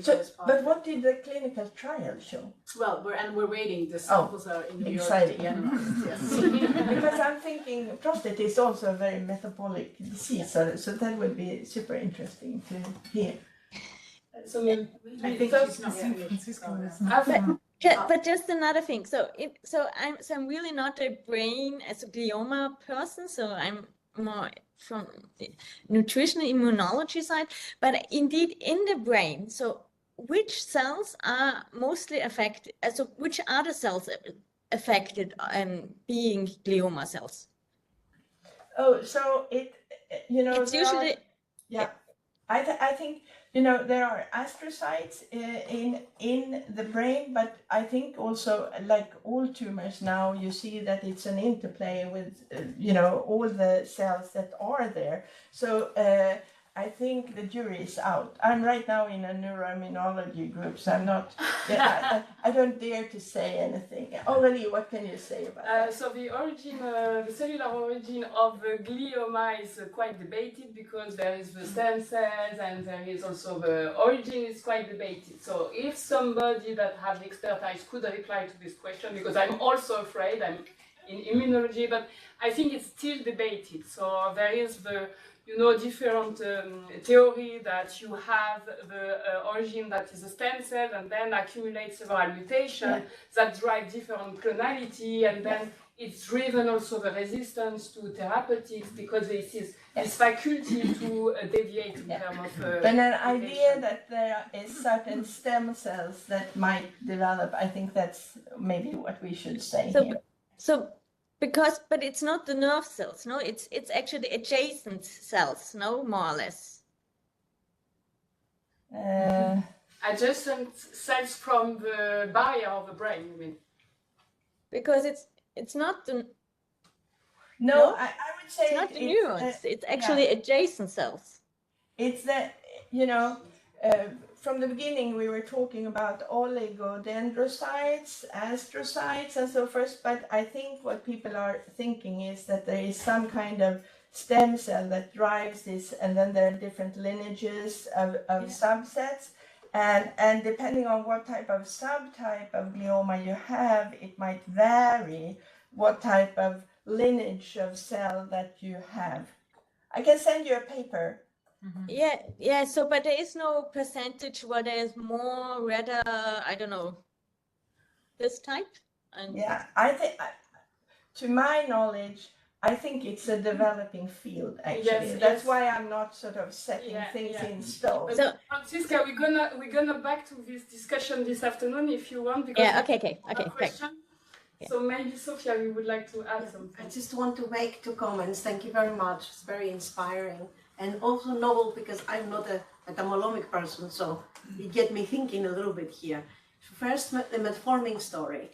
So, but what did the clinical trial show? Well, we're waiting. The samples are in New York to be analyzed. Yes. Because I'm thinking prostate is also a very metabolic disease, so that would be super interesting to hear. So I think she's not San Francisco is But just another thing. So I'm really not a brain as a glioma person. So I'm more from the nutritional immunology side. But indeed, in the brain. So which cells are mostly affected? So which are the cells affected being glioma cells? Oh, so it's usually I think there are astrocytes in the brain, but I think also, like all tumors now, you see that it's an interplay with all the cells that are there. So I think the jury is out. I'm right now in a neuroimmunology group, so I'm not. I don't dare to say anything. Aurélie, what can you say about that? So the cellular origin of glioma is quite debated because there is the stem cells and there is also the origin is quite debated. So if somebody that has expertise could reply to this question, because I'm also afraid, I'm in immunology, but I think it's still debated. So there is the different theory that you have the origin that is a stem cell and then accumulates several mutations that drive different clonality, and then it's driven also the resistance to therapeutics because this is this faculty to deviate in terms of but an idea that there is certain stem cells that might develop, I think that's maybe what we should say here. But it's not the nerve cells, no? It's actually adjacent cells, no, more or less. Adjacent cells from the barrier of the brain, you mean? Because it's not the. No, I would say It's not the neurons, it's actually adjacent cells. It's that, from the beginning we were talking about oligodendrocytes, astrocytes, and so forth, but I think what people are thinking is that there is some kind of stem cell that drives this, and then there are different lineages of subsets, and depending on what type of subtype of glioma you have, it might vary what type of lineage of cell that you have. I can send you a paper. Yeah, so but there is no percentage where there is more rather, I don't know, this type? And Yeah, I think, to my knowledge, I think it's a developing field, actually. Yes, That's yes. why I'm not sort of setting things in stone. So, Francisca, we're gonna back to this discussion this afternoon if you want, because yeah, okay, question. thanks. So maybe Sophia, you would like to add something. I just want to make 2 comments. Thank you very much. It's very inspiring and also novel because I'm not a metabolomic person, so you get me thinking a little bit here. First, the metformin story.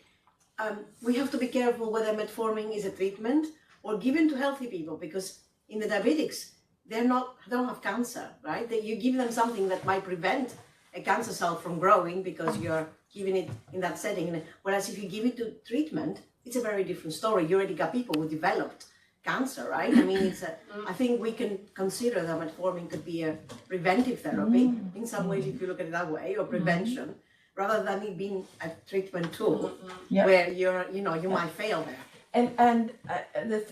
We have to be careful whether metformin is a treatment or given to healthy people, because in the diabetics, they don't have cancer, right? You give them something that might prevent a cancer cell from growing because you're giving it in that setting. Whereas if you give it to treatment, it's a very different story. You already got people who developed cancer, right? I mean, I think we can consider that metformin could be a preventive therapy in some ways, if you look at it that way, or prevention, rather than it being a treatment tool where you might fail there. And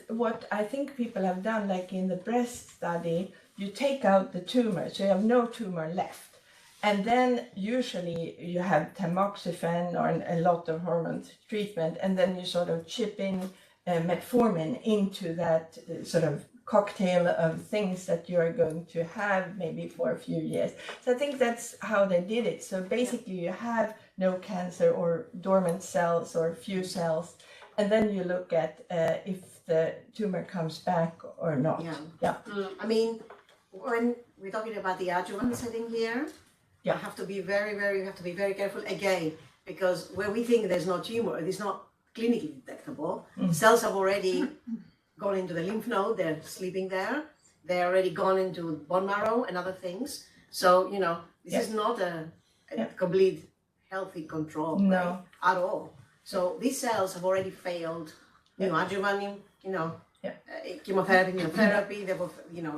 what I think people have done, like in the breast study, you take out the tumor, so you have no tumor left. And then usually you have tamoxifen or a lot of hormone treatment, and then you sort of chip in metformin into that sort of cocktail of things that you're going to have maybe for a few years. So I think that's how they did it. So basically you have no cancer or dormant cells or few cells, and then you look at if the tumor comes back or not. I mean, when we're talking about the adjuvant setting here, you have to be very careful again, because where we think there's no tumor, it is not clinically detectable. Cells have already gone into the lymph node, they're sleeping there, they're already gone into bone marrow and other things. So, this is not a complete healthy control right, at all. So these cells have already failed, adjuvant, chemotherapy, immunotherapy,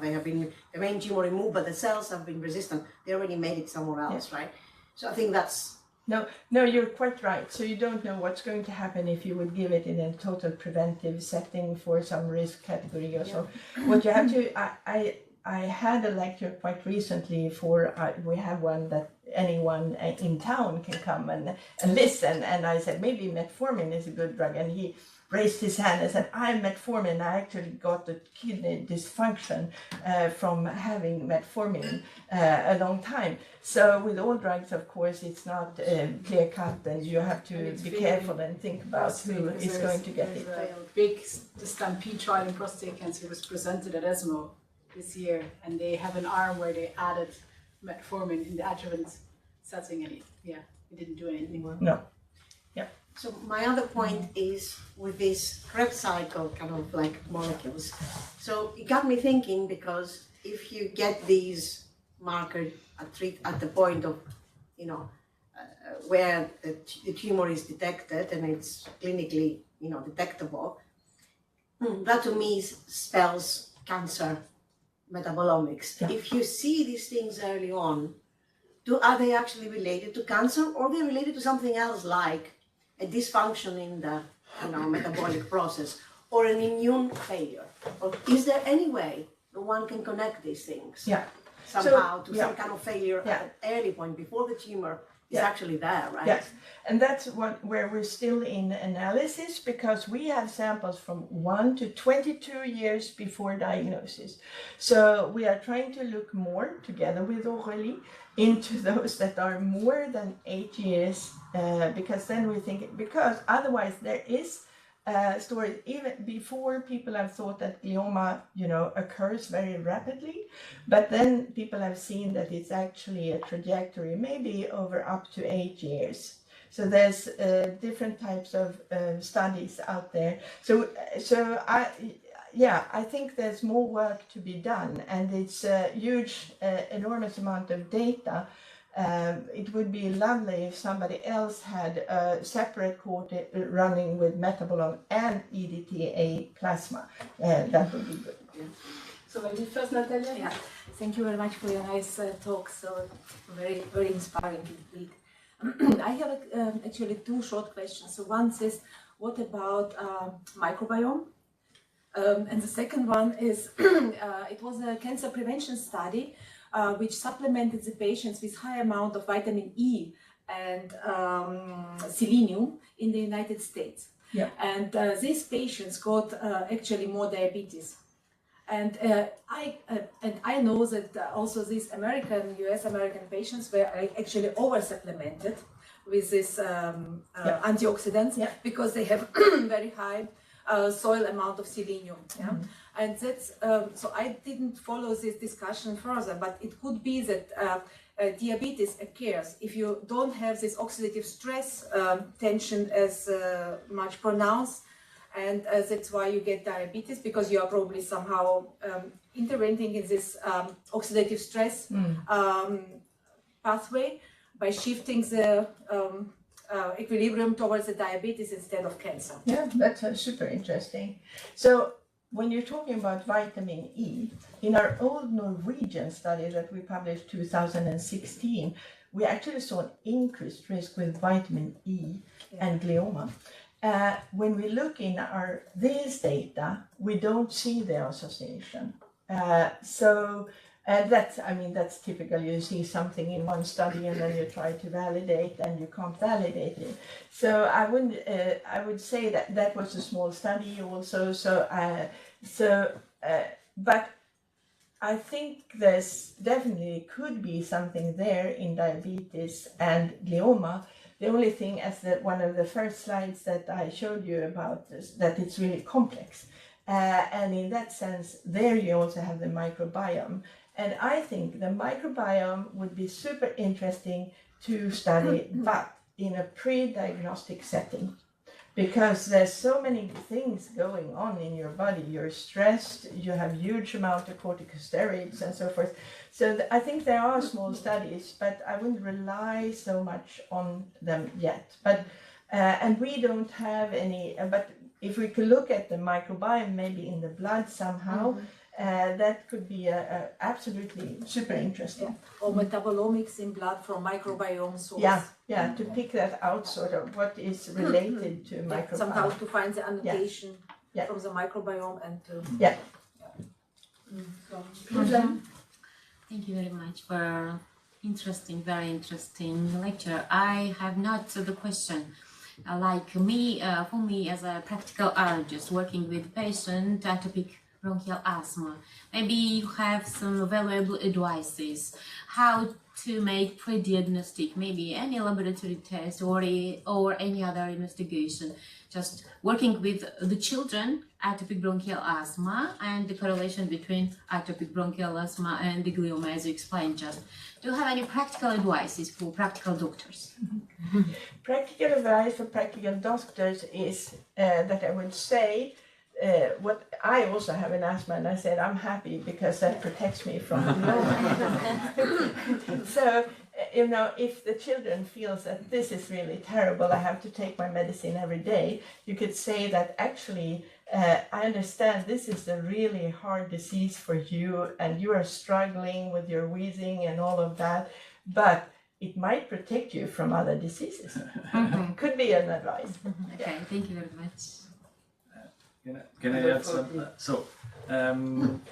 they have been the main tumor removed, but the cells have been resistant. They already made it somewhere else, right? So I think that's... No, you're quite right. So you don't know what's going to happen if you would give it in a total preventive setting for some risk category or so. What you have to, I had a lecture quite recently for, we have one that anyone in town can come and listen. And I said, maybe metformin is a good drug. And he raised his hand and said, I'm metformin. I actually got a kidney dysfunction from having metformin a long time. So with all drugs, of course, it's not clear cut, and you have to be careful and think about who is going to get it. The STAMPEDE trial in prostate cancer was presented at ESMO this year, and they have an arm where they added metformin in the adjuvant setting, and it didn't do anything. No. So my other point is with this Krebs cycle kind of like molecules. So it got me thinking, because if you get these markers at the point of, where the tumor is detected and it's clinically, detectable, that to me spells cancer metabolomics. Yeah. If you see these things early on, are they actually related to cancer, or are they related to something else, like a dysfunction in the metabolic process, or an immune failure? Or is there any way that one can connect these things somehow to some kind of failure at an early point before the tumor is actually there, right? Yes, and that's where we're still in analysis, because we have samples from 1 to 22 years before diagnosis. So we are trying to look more together with Aurélie into those that are more than 8 years, because then we think, because otherwise there is stories even before people have thought that glioma, occurs very rapidly, but then people have seen that it's actually a trajectory, maybe over up to 8 years. So there's different types of studies out there. So yeah, I think there's more work to be done, and it's a huge, enormous amount of data. It would be lovely if somebody else had a separate cohort running with metabolome and EDTA plasma. That would be good. So maybe first, Natalia. Yeah, thank you very much for your nice talk. So very, very inspiring indeed. I have actually two short questions. So one says, what about microbiome? And the second one is, it was a cancer prevention study which supplemented the patients with high amount of vitamin E and selenium in the United States. Yeah. And these patients got actually more diabetes. And I know that also these US American patients were actually over-supplemented with this antioxidants because they have very high soil amount of selenium. Yeah? And that's, so I didn't follow this discussion further, but it could be that diabetes occurs if you don't have this oxidative stress tension as much pronounced. And that's why you get diabetes, because you are probably somehow intervening in this oxidative stress pathway by shifting the equilibrium towards the diabetes instead of cancer. Yeah, that's super interesting. So when you're talking about vitamin E, in our old Norwegian study that we published 2016, we actually saw an increased risk with vitamin E and glioma. When we look in these data, we don't see the association. That's typical. You see something in one study and then you try to validate and you can't validate it. So I would say that was a small study also. But I think there's definitely could be something there in diabetes and glioma. The only thing, as one of the first slides that I showed you about, is that it's really complex. And in that sense, there you also have the microbiome. And I think the microbiome would be super interesting to study, but in a pre-diagnostic setting. Because there's so many things going on in your body. You're stressed, you have huge amount of corticosteroids and so forth. So I think there are small studies, but I wouldn't rely so much on them yet. But and we don't have any, but if we could look at the microbiome maybe in the blood somehow, that could be absolutely super interesting. Yeah. Or metabolomics in blood from microbiome source. Yeah, to pick that out, sort of what is related to microbiome. Somehow to find the annotation from the microbiome and to... Thank you very much for very interesting lecture. I have not the question. For me as a practical allergist working with patient atopic bronchial asthma, maybe you have some valuable advices how to make pre-diagnostic, maybe any laboratory test or any other investigation, just working with the children atopic bronchial asthma and the correlation between atopic bronchial asthma and the glioma, as you explained just. Do you have any practical advices for practical doctors? Practical advice for practical doctors is that I would say, what I also have an asthma, and I said I'm happy because that protects me from glioma. So, if the children feels that this is really terrible, I have to take my medicine every day, you could say that actually, I understand this is a really hard disease for you and you are struggling with your wheezing and all of that, but it might protect you from other diseases. Could be an advice. Okay, thank you very much. Can I add some?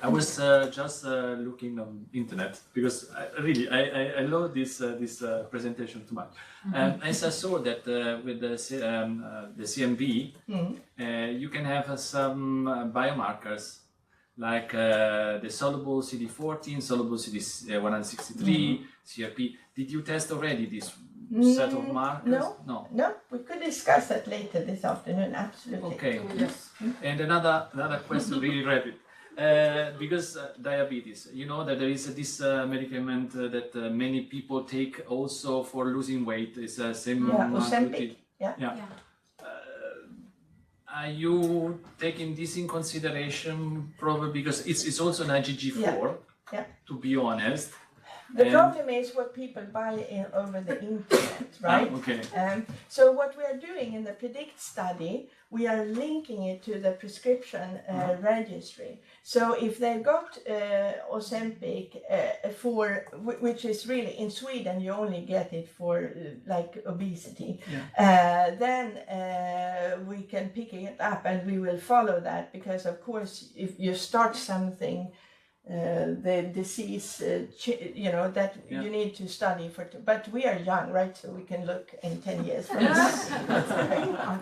I was just looking on internet because I love this presentation too much. And as I saw that with the CMV, you can have some biomarkers like the soluble CD14, soluble CD163, CRP. Did you test already this set of markers? No, we could discuss that later this afternoon, absolutely. Okay, yes. And another question, really rapid. Because diabetes, you know that there is this medicament that many people take also for losing weight. It's the same. Ozempic. are you taking this in consideration? Probably because it's also an IgG4. Yeah. To be honest. The problem is what people buy over the internet, right? Okay. So what we are doing in the PREDICT study, we are linking it to the prescription registry. So if they got Ozempic which is really in Sweden, you only get it for like obesity, then we can pick it up and we will follow that, because of course if you start something, the disease, that you need to study for. But we are young, right? So we can look in 10 years from now. What's going on.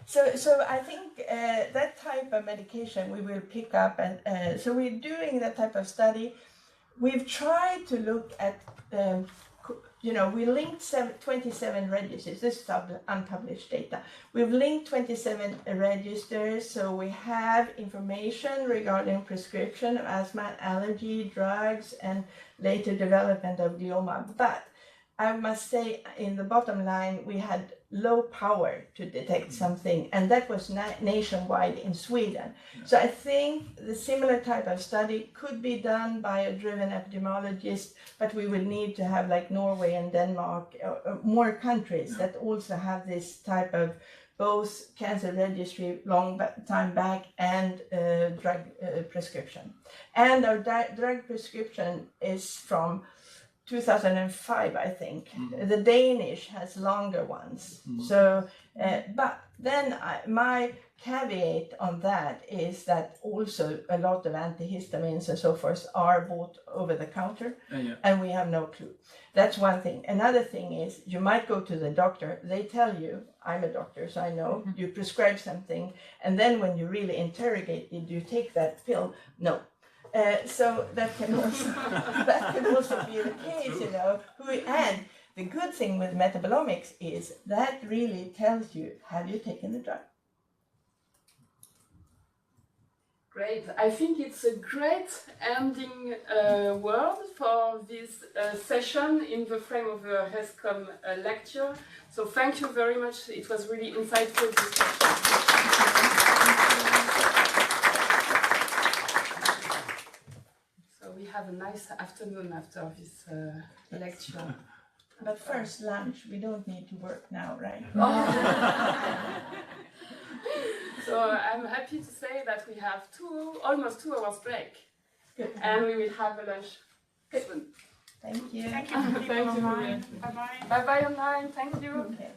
So I think that type of medication we will pick up, and so we're doing that type of study. We've tried to look at. We linked 27 registers. This is unpublished data. We've linked 27 registers, so we have information regarding prescription of asthma, allergy, drugs, and later development of glioma. But I must say, in the bottom line, we had low power to detect something, and that was nationwide in Sweden. So I think the similar type of study could be done by a driven epidemiologist, but we will need to have, like Norway and Denmark, more countries that also have this type of both cancer registry long time back and drug prescription. And our drug prescription is from 2005, I think. The Danish has longer ones. So, but then my caveat on that is that also a lot of antihistamines and so forth are bought over the counter, and we have no clue. That's one thing. Another thing is you might go to the doctor, they tell you, I'm a doctor, so I know, you prescribe something, and then when you really interrogate it, you take that pill? No. So that can also be the case, And the good thing with metabolomics is that really tells you, have you taken the drug? Great. I think it's a great ending word for this session in the frame of the HESCOM lecture. So thank you very much. It was really insightful discussion. We have a nice afternoon after this lecture. But first lunch, we don't need to work now, right? So I'm happy to say that we have almost 2 hours break. Good. And we will have a lunch soon. Thank you. Thank you for people online. Bye-bye. Bye-bye online. Thank you. Okay.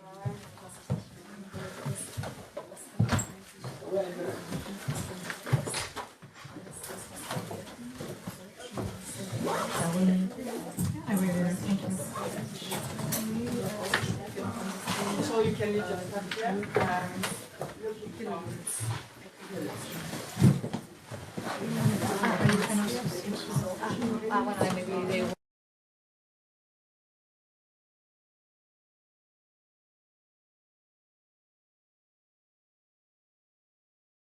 I will. Thank you. So you can leave your stuff here. You can also see. Maybe they